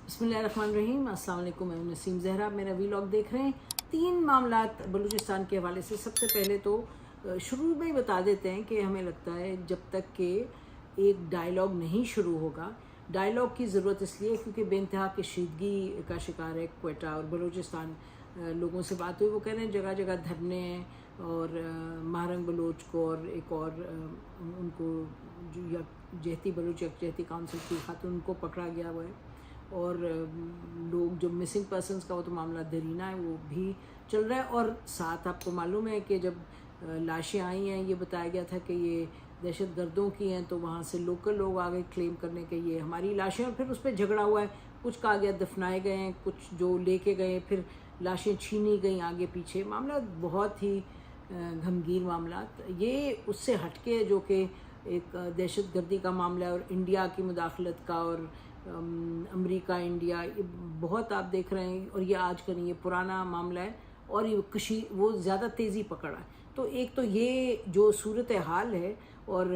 بسم اللہ الرحمن الرحیم. السلام علیکم. میں نسیم زہرا. آپ میرا ویلاگ دیکھ رہے ہیں. 3 معاملات بلوچستان کے حوالے سے. سب سے پہلے تو شروع میں ہی بتا دیتے ہیں کہ ہمیں لگتا ہے جب تک کہ ایک ڈائلاگ نہیں شروع ہوگا. ڈائلاگ کی ضرورت اس لیے کیونکہ بے انتہا کشیدگی کا شکار ہے کوئٹہ اور بلوچستان. لوگوں سے بات ہوئی, وہ کہہ رہے ہیں جگہ جگہ دھرنے ہیں اور مہرنگ بلوچ کو اور ایک اور ان کو جو جہتی بلوچ یکجہتی کونسل کی خاتون ان کو پکڑا گیا ہوا ہے. اور لوگ جو مسنگ پرسنس کا وہ تو معاملہ درینہ ہے وہ بھی چل رہا ہے. اور ساتھ آپ کو معلوم ہے کہ جب لاشیں آئی ہیں یہ بتایا گیا تھا کہ یہ دہشت گردوں کی ہیں, تو وہاں سے لوکل لوگ آگے کلیم کرنے کہ یہ ہماری لاشیں, اور پھر اس پہ جھگڑا ہوا ہے. کچھ کہا گیا دفنائے گئے ہیں, کچھ جو لے کے گئے پھر لاشیں چھینی گئیں آگے پیچھے. معاملات بہت ہی غمگین معاملات. یہ اس سے ہٹ کے جو کہ ایک دہشت گردی کا معاملہ ہے اور انڈیا کی مداخلت کا اور امریکہ انڈیا بہت آپ دیکھ رہے ہیں, اور یہ آج کا نہیں, یہ پرانا معاملہ ہے اور یہ وہ زیادہ تیزی پکڑا ہے. تو ایک تو یہ جو صورت حال ہے, اور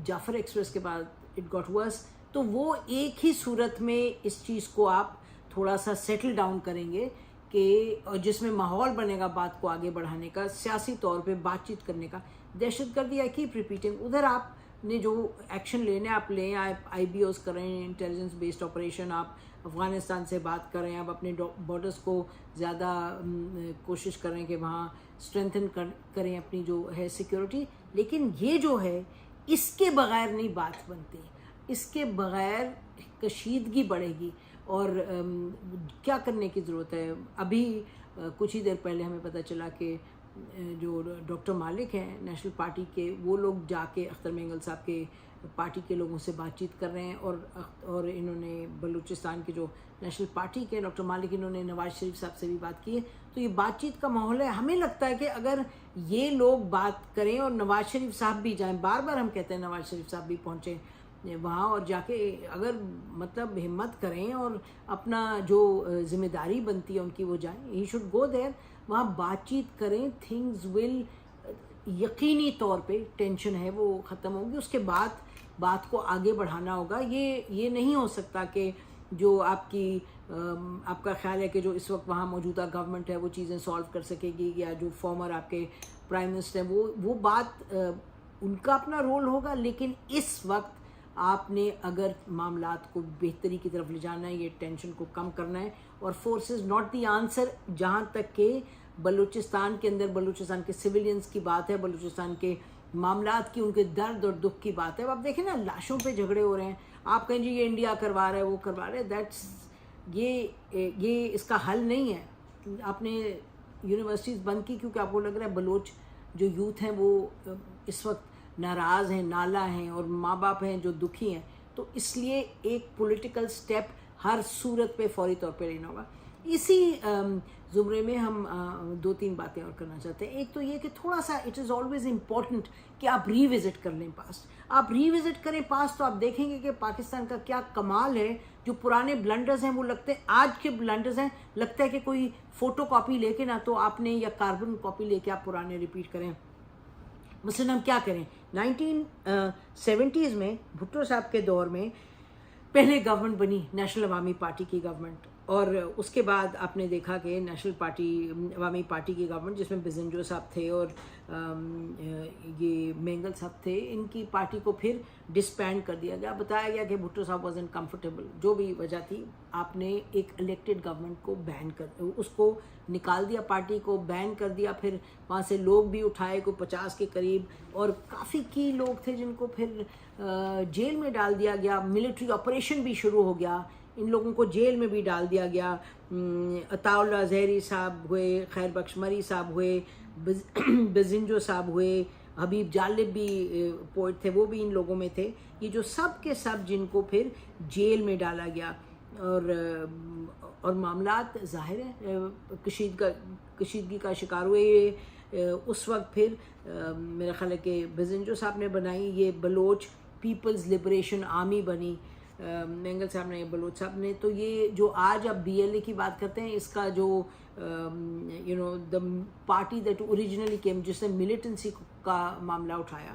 جعفر ایکسپریس کے بعد اٹ گاٹ ورس, تو وہ ایک ہی صورت میں اس چیز کو آپ تھوڑا سا سیٹل ڈاؤن کریں گے کہ جس میں ماحول بنے گا بات کو آگے بڑھانے کا, سیاسی طور پہ بات چیت کرنے کا. دہشت گردی آئی کیپ ریپیٹنگ, ادھر آپ نے جو ایکشن لینے آپ لیں, آپ آئی بی اوز کریں, انٹیلیجنس بیسڈ آپریشن, آپ افغانستان سے بات کریں, آپ اپنے بارڈرز کو زیادہ کوشش کریں کہ وہاں اسٹرینتھن کریں اپنی جو ہے سیکیورٹی. لیکن یہ جو ہے اس کے بغیر نہیں بات بنتی, اس کے بغیر کشیدگی بڑھے گی. اور کیا کرنے کی ضرورت ہے. ابھی کچھ ہی دیر پہلے ہمیں پتہ چلا کہ جو ڈاکٹر مالک ہیں نیشنل پارٹی کے, وہ لوگ جا کے اختر مینگل صاحب کے پارٹی کے لوگوں سے بات چیت کر رہے ہیں, اور انہوں نے بلوچستان کے جو نیشنل پارٹی کے ڈاکٹر مالک, انہوں نے نواز شریف صاحب سے بھی بات کی ہے. تو یہ بات چیت کا ماحول ہے. ہمیں لگتا ہے کہ اگر یہ لوگ بات کریں اور نواز شریف صاحب بھی جائیں, بار بار ہم کہتے ہیں نواز شریف صاحب بھی پہنچیں وہاں, اور جا کے اگر مطلب ہمت کریں اور اپنا جو ذمہ داری بنتی ہے ان کی وہ جائیں, ہی شوڈ گو دیر, وہاں بات چیت کریں. تھنگز ول یقینی طور پہ ٹینشن ہے وہ ختم ہوگی. اس کے بعد بات کو آگے بڑھانا ہوگا. یہ نہیں ہو سکتا کہ جو آپ کا خیال ہے کہ جو اس وقت وہاں موجودہ گورنمنٹ ہے وہ چیزیں سالو کر سکے گی, یا جو فارمر آپ کے پرائم منسٹر ہیں وہ بات ان کا اپنا رول ہوگا. لیکن اس وقت آپ نے اگر معاملات کو بہتری کی طرف لے جانا ہے, یہ ٹینشن کو کم کرنا ہے, اور force is not the answer. جہاں تک کہ بلوچستان کے اندر بلوچستان کے سویلینز کی بات ہے, بلوچستان کے معاملات کی, ان کے درد اور دکھ کی بات ہے. اب آپ دیکھیں نا لاشوں پہ جھگڑے ہو رہے ہیں, آپ کہیں جی یہ انڈیا کروا رہا ہے وہ کروا رہا ہے, یہ اس کا حل نہیں ہے. آپ نے یونیورسٹیز بند کی کیونکہ آپ کو لگ رہا ہے بلوچ جو یوتھ ہیں وہ اس وقت ناراض ہیں, نالا ہیں, اور ماں باپ ہیں جو دکھی ہیں. تو اس لیے ایک پولیٹیکل سٹیپ ہر صورت پہ فوری طور پہ لینا ہوگا. اسی زمرے میں ہم 2-3 باتیں اور کرنا چاہتے ہیں. ایک تو یہ کہ تھوڑا سا اٹ از آلویز امپورٹنٹ کہ آپ ری وزٹ کر لیں پاسٹ. آپ ری وزٹ کریں پاسٹ تو آپ دیکھیں گے کہ پاکستان کا کیا کمال ہے. جو پرانے بلنڈرز ہیں وہ لگتے ہیں, آج کے بلنڈرز ہیں, لگتا ہے کہ کوئی فوٹو کاپی لے کے نہ تو آپ نے یا کاربن کاپی لے کے آپ پرانے ریپیٹ کریں. مثلاً ہم کیا کریں, 1970s میں بھٹو صاحب کے دور میں پہلے گورنمنٹ بنی نیشنل عوامی پارٹی کی گورنمنٹ, اور اس کے بعد آپ نے دیکھا کہ نیشنل پارٹی عوامی پارٹی کی گورنمنٹ جس میں بزنجو صاحب تھے اور یہ مینگل صاحب تھے, ان کی پارٹی کو پھر ڈسبینڈ کر دیا گیا. بتایا گیا کہ بھٹو صاحب واز انکمفرٹیبل, جو بھی وجہ تھی آپ نے ایک الیکٹڈ گورنمنٹ کو بین اس کو نکال دیا, پارٹی کو بین کر دیا. پھر وہاں سے لوگ بھی اٹھائے, کوئی 50 کے قریب, اور کافی کی لوگ تھے جن کو پھر جیل میں ڈال دیا گیا. ملٹری آپریشن بھی شروع ہو گیا, ان لوگوں کو جیل میں بھی ڈال دیا گیا. عطا اللہ زہری صاحب ہوئے, خیر بخش مری صاحب ہوئے, بزنجو صاحب ہوئے, حبیب جالب بھی پوئٹ تھے, وہ بھی ان لوگوں میں تھے. یہ جو سب کے سب جن کو پھر جیل میں ڈالا گیا, اور معاملات ظاہر ہے کشیدگی کا شکار ہوئے. اس وقت پھر میرا خیال ہے کہ بزنجو صاحب نے بنائی یہ بلوچ پیپلز لبریشن آرمی بنی, مینگل صاحب نے, بلوچ صاحب نے. تو یہ جو آج آپ بی ایل اے کی بات کرتے ہیں, اس کا جو the party that originally came, جس نے ملیٹنسی کا معاملہ اٹھایا,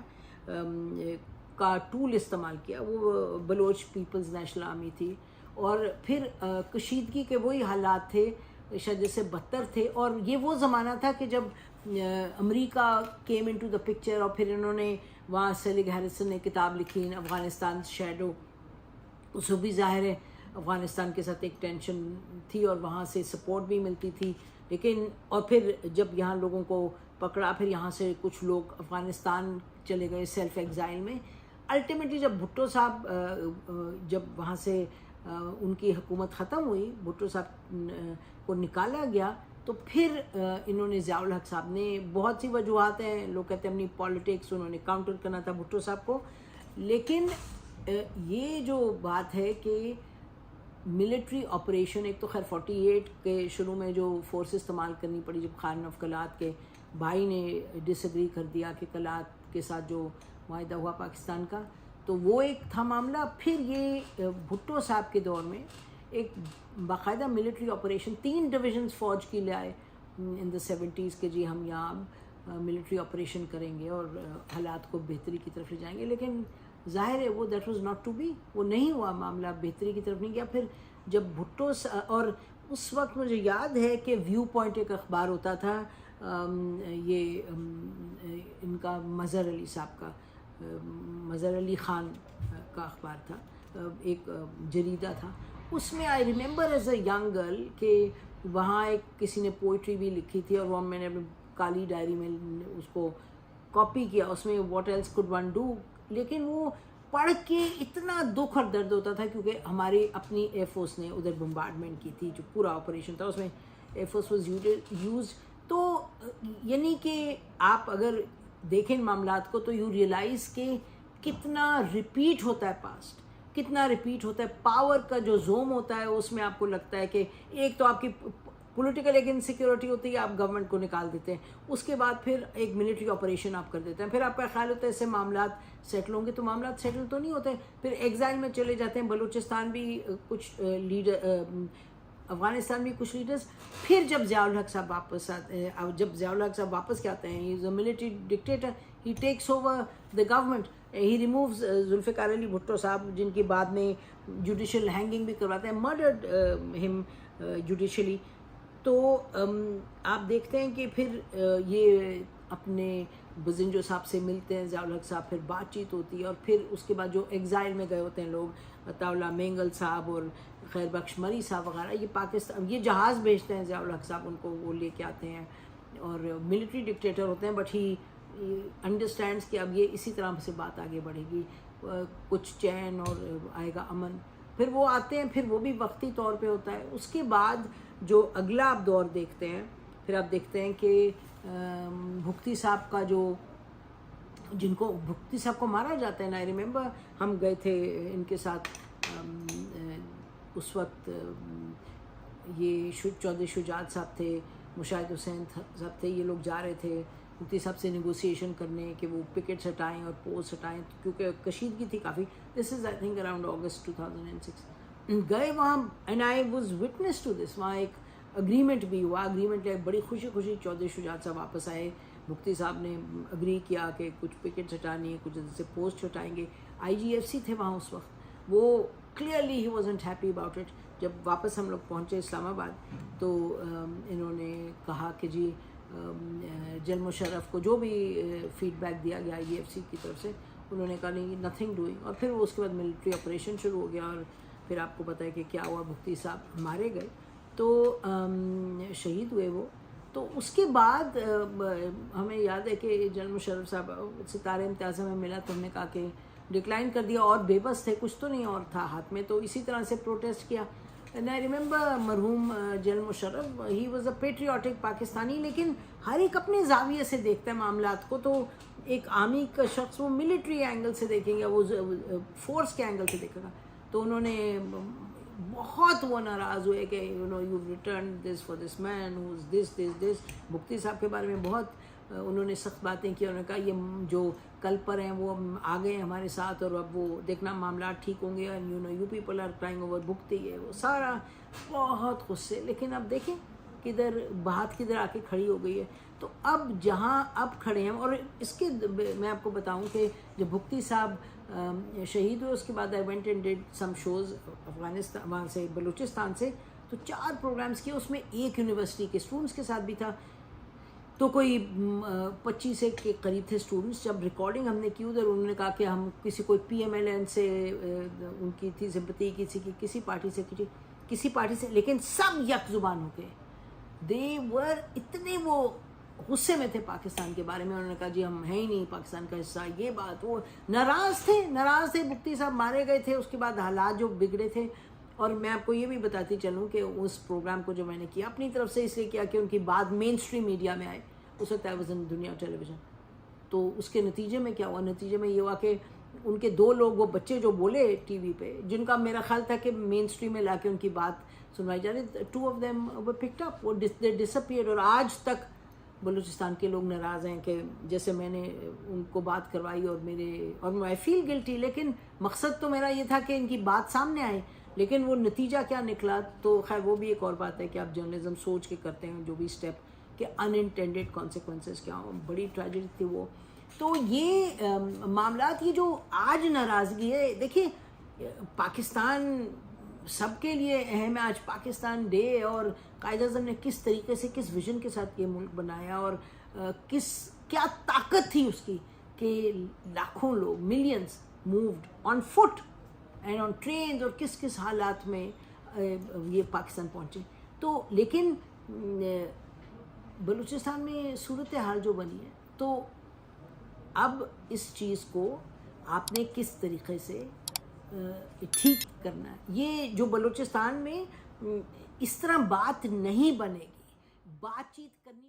کا ٹول استعمال کیا, وہ بلوچ پیپلز نیشنل آرمی تھی. اور پھر کشیدگی کے وہی حالات تھے شاید جیسے بدتر تھے. اور یہ وہ زمانہ تھا کہ جب امریکہ کیم انٹو دا پکچر, اور پھر انہوں نے وہاں سیلگ ہیریسن نے کتاب لکھی افغانستان شیڈو. اس کو بھی ظاہر ہے افغانستان کے ساتھ ایک ٹینشن تھی اور وہاں سے سپورٹ بھی ملتی تھی, لیکن اور پھر جب یہاں لوگوں کو پکڑا, پھر یہاں سے کچھ لوگ افغانستان چلے گئے سیلف ایگزائل میں. الٹیمیٹلی جب بھٹو صاحب جب وہاں سے ان کی حکومت ختم ہوئی, بھٹو صاحب کو نکالا گیا, تو پھر انہوں نے ضیاء الحق صاحب نے بہت سی وجوہات ہیں, لوگ کہتے ہیں اپنی پالیٹکس, انہوں نے کاؤنٹر کرنا تھا بھٹو صاحب کو. لیکن یہ جو بات ہے کہ ملٹری آپریشن, ایک تو خیر 48 کے شروع میں جو فورس استعمال کرنی پڑی جب خان آف کلات کے بھائی نے ڈس ایگری کر دیا کہ کلات کے ساتھ جو معاہدہ ہوا پاکستان کا, تو وہ ایک تھا معاملہ. پھر یہ بھٹو صاحب کے دور میں ایک باقاعدہ ملٹری آپریشن 3 ڈویژنز فوج کی لے آئے ان دا 70s کہ جی ہم یہاں ملٹری آپریشن کریں گے اور حالات کو بہتری کی طرف لے جائیں گے. لیکن ظاہر ہے وہ that was not to be, وہ نہیں ہوا, معاملہ بہتری کی طرف نہیں گیا. پھر جب بھٹو اور اس وقت مجھے یاد ہے کہ ویو پوائنٹ ایک اخبار ہوتا تھا, یہ ان کا مظہر علی صاحب کا, مظہر علی خان کا اخبار تھا, ایک جریدہ تھا. اس میں I remember as a young girl کہ وہاں ایک کسی نے پوئٹری بھی لکھی تھی, اور وہ میں نے اپنی کالی ڈائری میں اس کو کاپی کیا, اس میں what else could one do. لیکن وہ پڑھ کے اتنا دکھ اور درد ہوتا تھا کیونکہ ہماری اپنی ایئر فورس نے ادھر بمبارڈمنٹ کی تھی, جو پورا آپریشن تھا اس میں ایئر فورس واز یوزڈ. تو یعنی کہ آپ اگر دیکھیں معاملات کو تو یو ریئلائز کہ کتنا ریپیٹ ہوتا ہے پاسٹ, کتنا ریپیٹ ہوتا ہے. پاور کا جو زوم ہوتا ہے اس میں آپ کو لگتا ہے کہ ایک تو آپ کی پولیٹیکل ایک انسیکیورٹی ہوتی ہے, آپ گورنمنٹ کو نکال دیتے ہیں, اس کے بعد پھر ایک ملٹری آپریشن آپ کر دیتے ہیں, پھر آپ کا خیال ہوتا ہے اس سے معاملات سیٹل ہوں گے, تو معاملات سیٹل تو نہیں ہوتے. پھر ایگزائل میں چلے جاتے ہیں, بلوچستان بھی کچھ لیڈر, افغانستان بھی کچھ لیڈرز. پھر جب ضیاء الحق صاحب واپس آتے ہیں, جب ضیاء الحق صاحب واپس کے آتے ہیں, he is a military dictator, he takes over the government, he removes Zulfiqar Ali Bhutto sahib, جن کی بعد میں جوڈیشل ہینگنگ بھی کرواتے ہیں, مرڈرڈ ہم جوڈیشلی. تو آپ دیکھتے ہیں کہ پھر یہ اپنے بزنجو صاحب سے ملتے ہیں ضیاء الحق صاحب, پھر بات چیت ہوتی ہے, اور پھر اس کے بعد جو ایگزائل میں گئے ہوتے ہیں لوگ, عطا اللہ مینگل صاحب اور خیر بخش مری صاحب وغیرہ, یہ پاکستان یہ جہاز بھیجتے ہیں ضیاء الحق صاحب, ان کو وہ لے کے آتے ہیں, اور ملٹری ڈکٹیٹر ہوتے ہیں, بٹ ہی انڈرسٹینڈس کہ اب یہ اسی طرح سے بات آگے بڑھے گی, کچھ چین اور آئے گا امن. پھر وہ آتے ہیں, پھر وہ بھی وقتی طور پہ ہوتا ہے. اس کے بعد جو اگلا آپ دور دیکھتے ہیں, پھر آپ دیکھتے ہیں کہ بھکتی صاحب کا جو, جن کو بھکتی صاحب کو مارا جاتا ہے. آئی ریممبر ہم گئے تھے ان کے ساتھ, اس وقت یہ چودھری شجاعت صاحب تھے, مشاہد حسین صاحب تھے, یہ لوگ جا رہے تھے مفتی صاحب سے نیگوسیشن کرنے کہ وہ پکٹس ہٹائیں اور پوسٹ ہٹائیں, کیونکہ کشیدگی تھی کافی. دس از آئی تھنک اراؤنڈ اگست 2006. گئے وہاں, and I was witness to this. وہاں ایک اگریمنٹ بھی ہوا, اگریمنٹ بڑی خوشی خوشی چودھری شجاعت صاحب واپس آئے, مفتی صاحب نے اگری کیا کہ کچھ پکٹس ہٹانی ہے, کچھ سے پوسٹ ہٹائیں گے. IGFC تھے وہاں اس وقت, وہ clearly he wasn't happy about it. جب واپس ہم لوگ پہنچے اسلام آباد تو انہوں نے کہا کہ جی جنرل مشرف کو جو بھی فیڈ بیک دیا گیا IGFC کی طرف سے, انہوں نے کہا نہیں, نتھنگ ڈوئنگ. اور پھر وہ اس کے بعد ملٹری آپریشن شروع ہو گیا, اور پھر آپ کو پتہ ہے کہ کیا ہوا, بھکتی صاحب مارے گئے, تو شہید ہوئے وہ. تو اس کے بعد ہمیں یاد ہے کہ جنرل مشرف صاحب ستارہ امتیاز ہمیں ملا, تو ہم نے کہا کہ ڈکلائن کر دیا, اور بے بس تھے, کچھ تو نہیں اور تھا ہاتھ میں, تو اسی طرح سے پروٹیسٹ کیا. اینڈ آئی ریممبر مرحوم general Musharraf, he was a patriotic Pakistani, لیکن ہر ایک اپنے زاویے سے دیکھتا ہے معاملات کو. تو ایک آرمی کا شخص وہ ملٹری اینگل سے دیکھیں گے, وہ فورس کے اینگل سے دیکھے گا. تو انہوں نے بہت وہ ناراض ہوئے کہ you return this for this man whose this. Bhakti sahib کے بارے میں بہت انہوں نے سخت باتیں کی. انہوں نے کہا یہ جو کل پر ہیں وہ آ گئے ہمارے ساتھ, اور اب وہ دیکھنا معاملات ٹھیک ہوں گے, and you people are crying over bhakti, ہے وہ سارا بہت غصے. لیکن اب دیکھیں کدھر بات کدھر آ کے کھڑی ہو گئی ہے. تو اب جہاں اب کھڑے ہیں، اور اس کے میں آپ کو بتاؤں کہ جب بھکتی صاحب شہید ہوئے اس کے بعد I went and did some shows Afghanistan, وہاں سے بلوچستان سے، تو 4 پروگرامز کیے. اس میں ایک یونیورسٹی کے اسٹوڈنٹس کے ساتھ بھی تھا، تو کوئی 25 کے قریب تھے اسٹوڈنٹس. جب ریکارڈنگ ہم نے کی ادھر، انہوں نے کہا کہ ہم کسی کوئی پی ایم ایل این سے ان کی تھی سمپتی، کسی پارٹی سے، لیکن سب یک زبان ہو گئے. دے ور اتنے وہ غصے میں تھے پاکستان کے بارے میں. انہوں نے کہا جی ہم ہیں ہی نہیں پاکستان کا حصہ، یہ بات. وہ ناراض تھے. بھکتی صاحب مارے گئے تھے، اس کے بعد حالات جو بگڑے تھے. اور میں آپ کو یہ بھی بتاتی چلوں کہ اس پروگرام کو جو میں نے کیا اپنی طرف سے اس لیے کیا کہ ان کی بات مین اسٹریم میڈیا میں آئے. اس وقت دنیا ٹیلی ویژن. تو اس کے نتیجے میں کیا ہوا؟ نتیجے میں یہ ہوا کہ ان کے 2 لوگ، وہ بچے جو بولے ٹی وی پہ، جن کا میرا خیال تھا کہ مین اسٹریم میں لا کے ان کی بات سنوائی جا رہی، 2 of them were picked up، وہ ڈسپیئرڈ. اور آج تک بلوچستان کے لوگ ناراض ہیں کہ جیسے میں نے ان کو بات کروائی، اور میں فیل گلٹی. لیکن مقصد تو میرا یہ تھا کہ ان کی بات سامنے آئے، لیکن وہ نتیجہ کیا نکلا تو خیر وہ بھی ایک اور بات ہے کہ آپ جرنلزم سوچ کے کرتے ہیں جو بھی اسٹیپ، کہ انانٹینڈیڈ کانسیکوینسز کیا ہوں. بڑی ٹریجڈی تھی وہ. تو یہ معاملات، یہ جو آج ناراضگی ہے، دیکھیے پاکستان سب کے لیے اہم ہے. آج پاکستان ڈے، اور قائد اعظم نے کس طریقے سے، کس ویژن کے ساتھ یہ ملک بنایا، اور کیا طاقت تھی اس کی کہ لاکھوں لوگ، millions moved on foot and on trains, اور کس حالات میں یہ پاکستان پہنچے. تو لیکن بلوچستان میں صورتحال جو بنی ہے، تو اب اس چیز کو آپ نے کس طریقے سے ٹھیک کرنا ہے. یہ جو بلوچستان میں اس طرح بات نہیں بنے گی، بات چیت کرنی